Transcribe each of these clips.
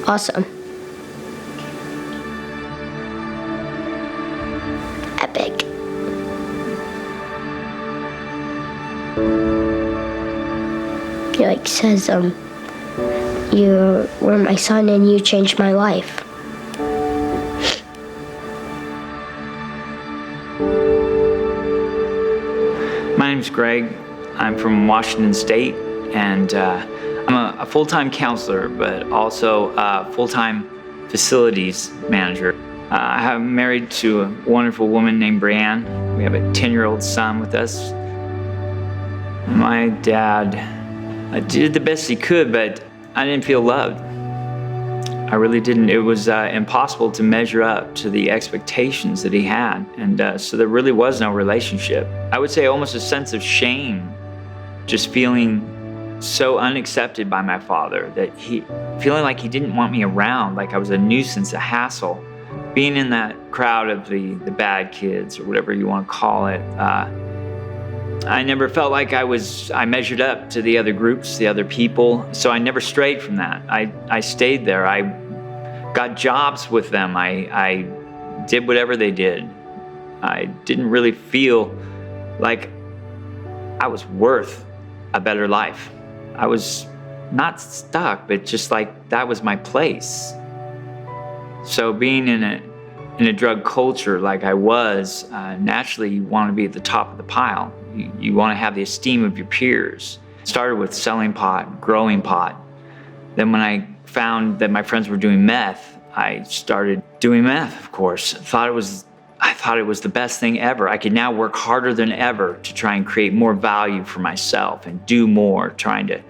Awesome. Epic. He says, you were my son and you changed my life. My name's Greg. I'm from Washington State, and I'm a full-time counselor, but also a full-time facilities manager. I'm married to a wonderful woman named Brianne. We have a 10-year-old son with us. My dad did the best he could, but I didn't feel loved. I really didn't. It was impossible to measure up to the expectations that he had, and so there really was no relationship. I would say almost a sense of shame, just feeling so unaccepted by my father, that feeling like he didn't want me around, like I was a nuisance, a hassle. Being in that crowd of the bad kids, or whatever you want to call it, I never felt like I measured up to the other groups, the other people, so I never strayed from that. I stayed there. I got jobs with them. I did whatever they did. I didn't really feel like I was worth a better life. I was not stuck, but just like that was my place. So being in a drug culture like I was, naturally you want to be at the top of the pile. You want to have the esteem of your peers. Started with selling pot, growing pot. Then when I found that my friends were doing meth, I started doing meth, of course. I thought it was the best thing ever. I could now work harder than ever to try and create more value for myself and do more, trying to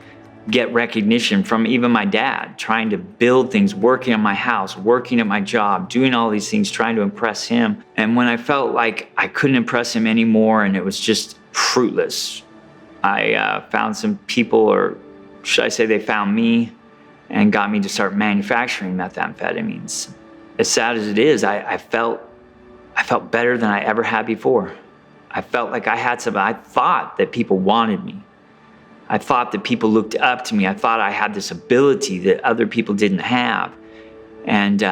get recognition from even my dad, trying to build things, working on my house, working at my job, doing all these things, trying to impress him. And when I felt like I couldn't impress him anymore and it was just fruitless, I found some people, or should I say they found me, and got me to start manufacturing methamphetamines. As sad as it is, I felt better than I ever had before. I felt like I had something. I thought that people wanted me. I thought that people looked up to me. I thought I had this ability that other people didn't have. And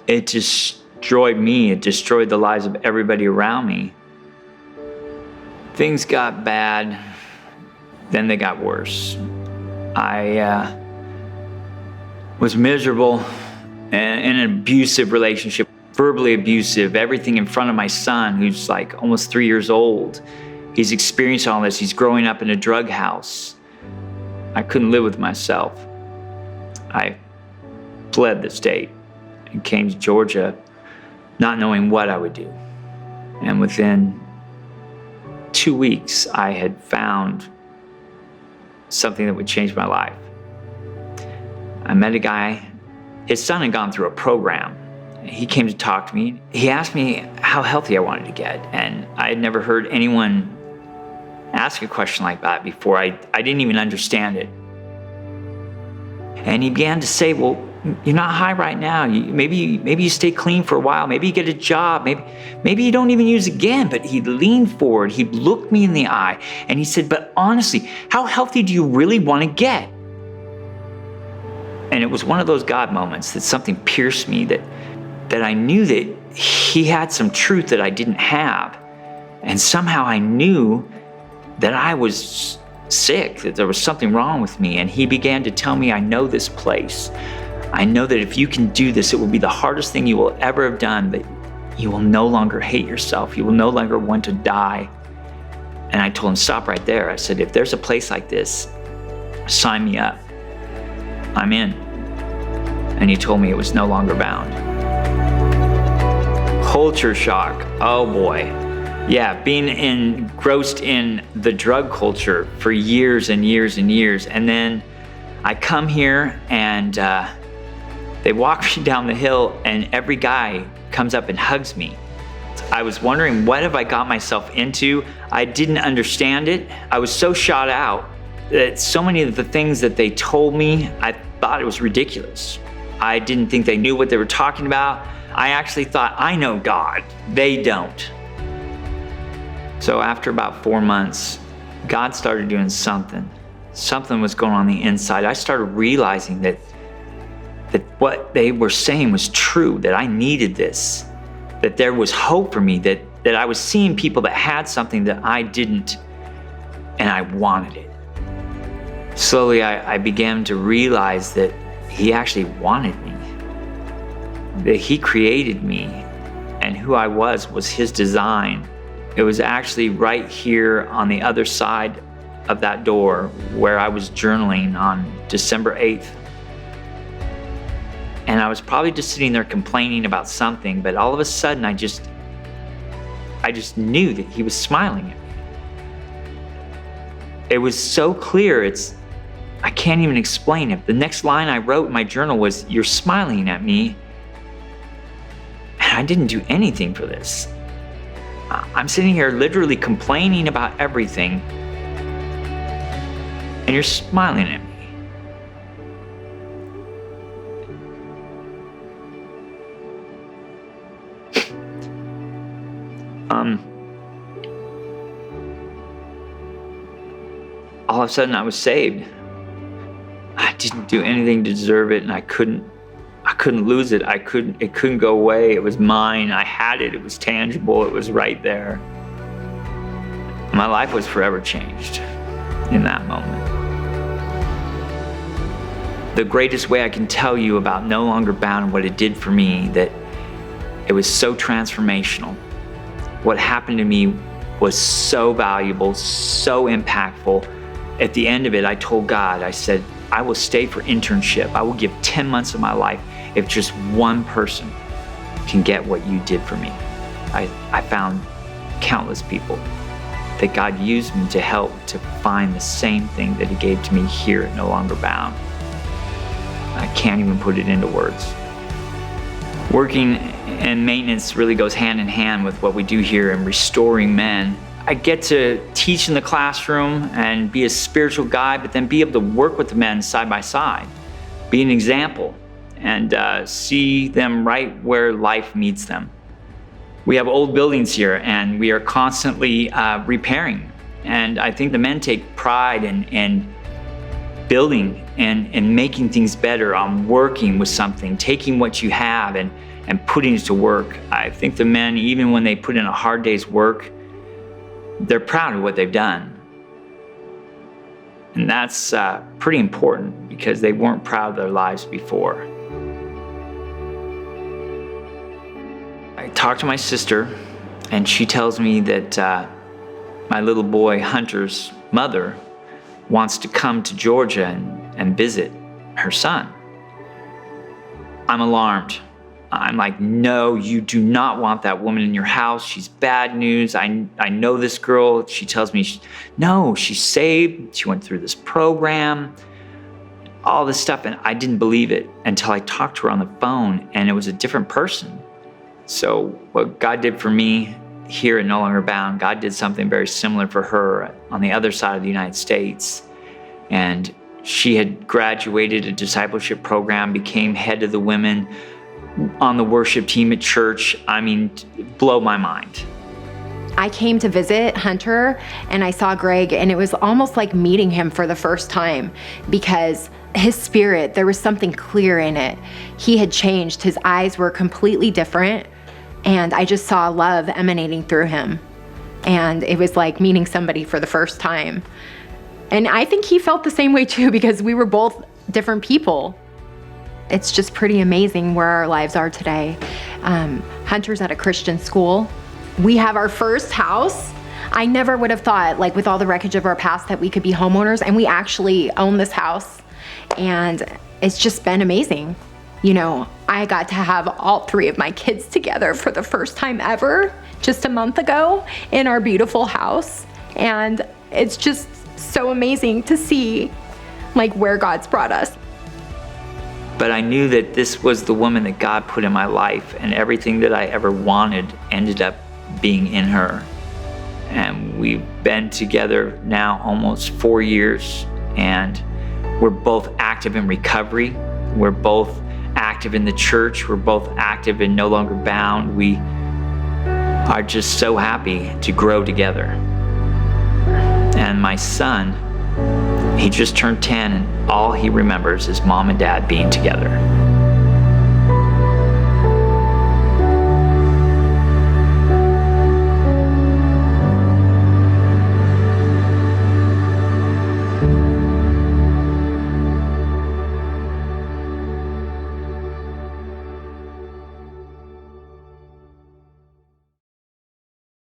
it destroyed me. It destroyed the lives of everybody around me. Things got bad, then they got worse. I was miserable in an abusive relationship, verbally abusive, everything in front of my son, who's like almost 3 years old. He's experienced all this. He's growing up in a drug house. I couldn't live with myself. I fled the state and came to Georgia, not knowing what I would do. And within 2 weeks, I had found something that would change my life. I met a guy. His son had gone through a program. He came to talk to me. He asked me how healthy I wanted to get, and I had never heard anyone ask a question like that before. I didn't even understand it. And he began to say, well, you're not high right now. Maybe you stay clean for a while. Maybe you get a job. Maybe you don't even use again. But he leaned forward. He looked me in the eye and he said, but honestly, how healthy do you really want to get? And it was one of those God moments that something pierced me, that I knew that he had some truth that I didn't have. And somehow I knew that I was sick, that there was something wrong with me. And he began to tell me, I know this place. I know that if you can do this, it will be the hardest thing you will ever have done, but you will no longer hate yourself. You will no longer want to die. And I told him, stop right there. I said, if there's a place like this, sign me up. I'm in. And he told me it was no longer bound. Culture shock. Oh boy. Yeah, being engrossed in the drug culture for years and years and years. And then I come here and they walk me down the hill and every guy comes up and hugs me. I was wondering, what have I got myself into? I didn't understand it. I was so shot out that so many of the things that they told me, I thought it was ridiculous. I didn't think they knew what they were talking about. I actually thought, I know God. They don't. So after about 4 months, God started doing something. Something was going on the inside. I started realizing that that what they were saying was true, that I needed this, that there was hope for me, that I was seeing people that had something that I didn't, and I wanted it. Slowly, I began to realize that he actually wanted me, that he created me, and who I was his design. It was actually right here on the other side of that door where I was journaling on December 8th. And I was probably just sitting there complaining about something, but all of a sudden I just knew that he was smiling at me. It was so clear, I can't even explain it. The next line I wrote in my journal was, "You're smiling at me, and I didn't do anything for this. I'm sitting here literally complaining about everything, and you're smiling at me." All of a sudden I was saved. I didn't do anything to deserve it, and I couldn't lose it. It couldn't go away. It was mine. I had it. It was tangible. It was right there. My life was forever changed in that moment. The greatest way I can tell you about No Longer Bound and what it did for me, that it was so transformational. What happened to me was so valuable, so impactful. At the end of it, I told God, I said, I will stay for internship. I will give 10 months of my life if just one person can get what you did for me. I found countless people that God used me to help to find the same thing that he gave to me here at No Longer Bound. I can't even put it into words. Working and maintenance really goes hand in hand with what we do here in restoring men. I get to teach in the classroom and be a spiritual guide, but then be able to work with the men side by side, be an example, and see them right where life meets them. We have old buildings here, and we are constantly repairing. And I think the men take pride in building and making things better, on working with something, taking what you have and putting it to work. I think the men, even when they put in a hard day's work, they're proud of what they've done. And that's pretty important, because they weren't proud of their lives before. I talked to my sister, and she tells me that my little boy Hunter's mother wants to come to Georgia and visit her son. I'm alarmed. I'm like, no, you do not want that woman in your house. She's bad news. I know this girl. She tells me, no, she's saved. She went through this program, all this stuff. And I didn't believe it until I talked to her on the phone, and it was a different person. So what God did for me here at No Longer Bound, God did something very similar for her on the other side of the United States. And she had graduated a discipleship program, became head of the women on the worship team at church. I mean, blow my mind. I came to visit Hunter, and I saw Greg, and it was almost like meeting him for the first time, because his spirit, there was something clear in it. He had changed. His eyes were completely different, and I just saw love emanating through him. And it was like meeting somebody for the first time. And I think he felt the same way too, because we were both different people. It's just pretty amazing where our lives are today. Hunter's at a Christian school. We have our first house. I never would have thought, like, with all the wreckage of our past, that we could be homeowners, and we actually own this house. And it's just been amazing. You know, I got to have all 3 of my kids together for the first time ever just a month ago in our beautiful house. And it's just so amazing to see, like, where God's brought us. But I knew that this was the woman that God put in my life, and everything that I ever wanted ended up being in her. And we've been together now almost 4 years, and we're both active in recovery. We're both active in the church. We're both active in No Longer Bound. We are just so happy to grow together. And my son, he just turned 10, and all he remembers is mom and dad being together.